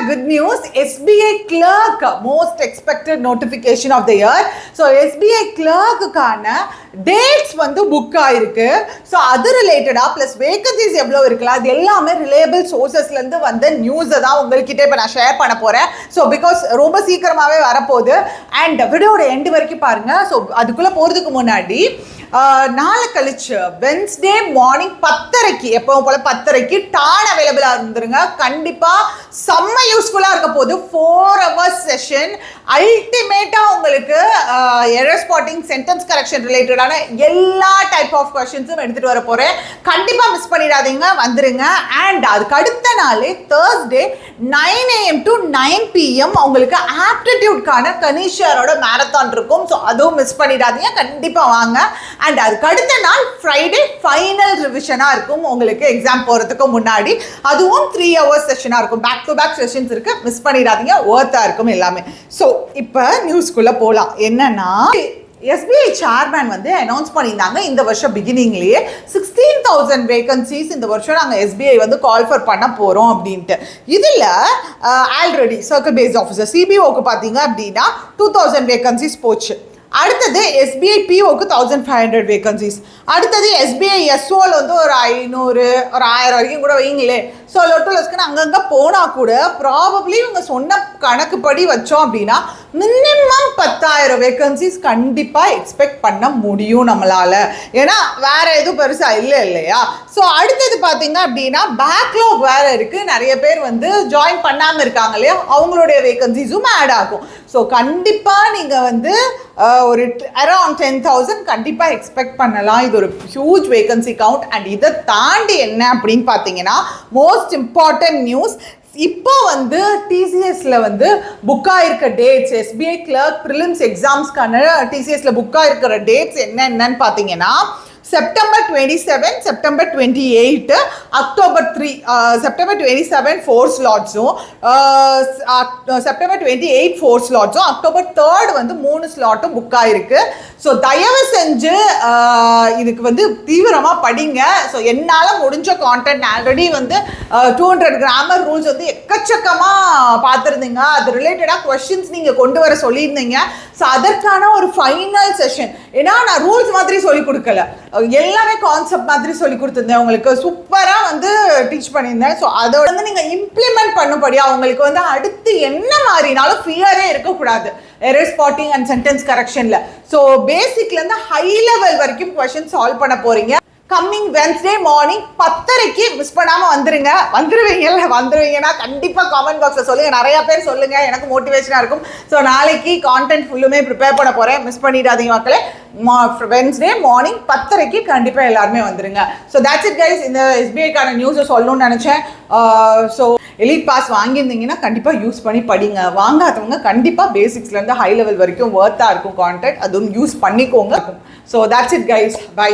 good news. SBI clerk most expected notification of the year. So SBI clerk கான dates வந்து book ஆயிருக்கு. So அது related plus vacancies எவ்வளவு இருக்கலாம் அது எல்லாமே reliable sourcesல இருந்து வந்த நியூஸ் தான் உங்ககிட்ட இப்ப நான் ஷேர் பண்ண போறேன். So because ரொம்ப சீக்கிரமாவே வரப்போகுது and வீடியோட எண்ட் வரைக்கும் பாருங்க. So அதுக்குள்ள போறதுக்கு முன்னாடி நாளை கழிச்சு வென்ஸ்டே மார்னிங் 10:30 எப்பவும் போல 10:30 டான் அவைலபிளா இருந்துருங்க. கண்டிப்பா செம்ம யூஸ்ஃபுல்லா இருக்க போது 4 hours செஷன் அல்டிமேட்டா உங்களுக்கு எரர் ஸ்பாட்டிங் சென்டென்ஸ் கரெக்ஷன் ரிலேட்டடான எல்லா டைப் ஆஃப் கொஸ்டின்ஸும் எடுத்துட்டு வர போறேன். கண்டிப்பா மிஸ் பண்ணிடாதீங்க, வந்துருங்க. அண்ட் அதுக்கு அடுத்த நாளே Thursday 9 AM to 9 PM உங்களுக்கு ஆப்டிடியூட்கான கனிஷரோட மேரத்தான் இருக்கும். ஸோ அதுவும் மிஸ் பண்ணிடாதீங்க, கண்டிப்பா வாங்க. அண்ட் அதுக்கு அடுத்த நாள் ஃப்ரைடே ஃபைனல் ரிவிஷனாக இருக்கும் உங்களுக்கு எக்ஸாம் போகிறதுக்கு முன்னாடி. அதுவும் 3 hours செஷனாக இருக்கும். பேக் டு பேக் செஷன்ஸ் இருக்குது, மிஸ் பண்ணிடாதீங்க, ஒர்த்தாக இருக்கும் எல்லாமே. ஸோ இப்போ நியூஸ்குள்ளே போகலாம். என்னன்னா எஸ்பிஐ சேர்மேன் வந்து அனௌன்ஸ் பண்ணியிருந்தாங்க இந்த வருஷம் பிகினிங்லேயே 16,000 வேகன்சிஸ் இந்த வருஷம் நாங்கள் எஸ்பிஐ வந்து கால்ஃபர் பண்ண போகிறோம் அப்படின்ட்டு. இதில் ஆல்ரெடி சர்க்கிள் பேஸ்ட் ஆஃபீஸர் சிபிஓக்கு பார்த்தீங்க அப்படின்னா 2,000 வேகன்சிஸ் போச்சு. அடுத்தது எஸ்பிஐ பிஓக்கு 1,500 வேகன்சிஸ். அடுத்தது எஸ்பிஐ எஸ்ஓவில் வந்து ஒரு 500 ஒரு 1000 வரைக்கும் கூட வைங்களே. ஸோ லொட்டோலஸ்க்குன்னு அங்கங்கே போனால் கூட ப்ராபப்ளி இவங்க சொன்ன கணக்குப்படி வச்சோம் அப்படின்னா மினிமம் 10,000 வேகன்சிஸ் கண்டிப்பாக எக்ஸ்பெக்ட் பண்ண முடியும் நம்மளால். ஏன்னா வேறு எதுவும் பெருசாக இல்லையா. ஸோ அடுத்தது பார்த்தீங்க அப்படின்னா பேக்லாக் வேறு இருக்குது. நிறைய பேர் வந்து ஜாயின் பண்ணாமல் இருக்காங்க இல்லையா, அவங்களுடைய வேகன்சிஸும் ஆட் ஆகும். ஸோ கண்டிப்பாக நீங்கள் வந்து ஒரு அரௌண்ட் 10,000 கண்டிப்பாக எக்ஸ்பெக்ட் பண்ணலாம். இது ஒரு ஹியூஜ் வேகன்சி கவுண்ட். அண்ட் இதை தாண்டி என்ன அப்படின்னு பார்த்தீங்கன்னா மோஸ்ட் இம்பார்ட்டன்ட் நியூஸ், இப்போ வந்து டிசிஎஸ்ல வந்து புக் ஆயிருக்க டேட்ஸ், எஸ்பிஐ கிளர்க் ப்ரிலிம்ஸ் எக்ஸாம்ஸ்க்கான டிசிஎஸ்ல புக் ஆயிருக்கிற டேட்ஸ் என்னன்னு பார்த்தீங்கன்னா September 27, September 28, October 3, September 27 4 slots-உம் September 28 4 slots-உம் October 3 வந்து 3 slot-உம் புக் ஆயிருக்கு. ஸோ தயவு செஞ்சு இதுக்கு வந்து தீவிரமாக படிங்க. ஸோ என்னால் முடிஞ்ச கான்டென்ட் ஆல்ரெடி வந்து 200 கிராமர் ரூல்ஸ் வந்து எக்கச்சக்கமாக பார்த்துருந்தீங்க. அது ரிலேட்டடாக கொஸ்டின்ஸ் நீங்கள் கொண்டு வர சொல்லியிருந்தீங்க. ஸோ அதற்கான ஒரு ஃபைனல் செஷன். ஏன்னா நான் ரூல்ஸ் மாதிரி சொல்லிக் கொடுக்கல, எல்லாமே கான்செப்ட் மாதிரி சொல்லி கொடுத்துருந்தேன். உங்களுக்கு சூப்பராக வந்து டீச் பண்ணியிருந்தேன். ஸோ அதோட வந்து நீங்கள் இம்ப்ளிமெண்ட் பண்ணும்படியா உங்களுக்கு வந்து அடுத்து என்ன மாதிரினாலும் ஃபியரே இருக்கக்கூடாது எரர் ஸ்பாட்டிங் அண்ட் சென்டென்ஸ் கரெக்ஷனில். ஸோ பேசிக்லேருந்து ஹை லெவல் வரைக்கும் கொஸ்டின் சால்வ் பண்ண போகிறீங்க. கம்மிங் வென்ஸ்டே மார்னிங் 10:30 மிஸ் பண்ணாமல் வந்துருவீங்கன்னா கண்டிப்பாக காமெண்ட் பாக்ஸில் சொல்லுங்கள். நிறையா பேர் சொல்லுங்கள், எனக்கு மோட்டிவேஷனாக இருக்கும். ஸோ நாளைக்கு கான்டென்ட் ஃபுல்லுமே ப்ரிப்பேர் பண்ண போகிறேன், மிஸ் பண்ணிடாதீங்க மக்களே. வென்ஸ்டே மார்னிங் 10:30 கண்டிப்பாக எல்லாருமே வந்துருங்க. So that's it guys. இந்த எஸ்பிஐக்கான நியூஸை சொல்லணும்னு நினச்சேன். ஸோ எலிட் பாஸ் வாங்கியிருந்தீங்கன்னா கண்டிப்பாக யூஸ் பண்ணி படிங்க. வாங்காதவங்க கண்டிப்பாக பேசிக்ஸ்லேருந்து ஹை லெவல் வரைக்கும் ஒர்த்தாக இருக்கும் கான்டென்ட், அதுவும் யூஸ் பண்ணிக்கோங்க. So that's it guys, by.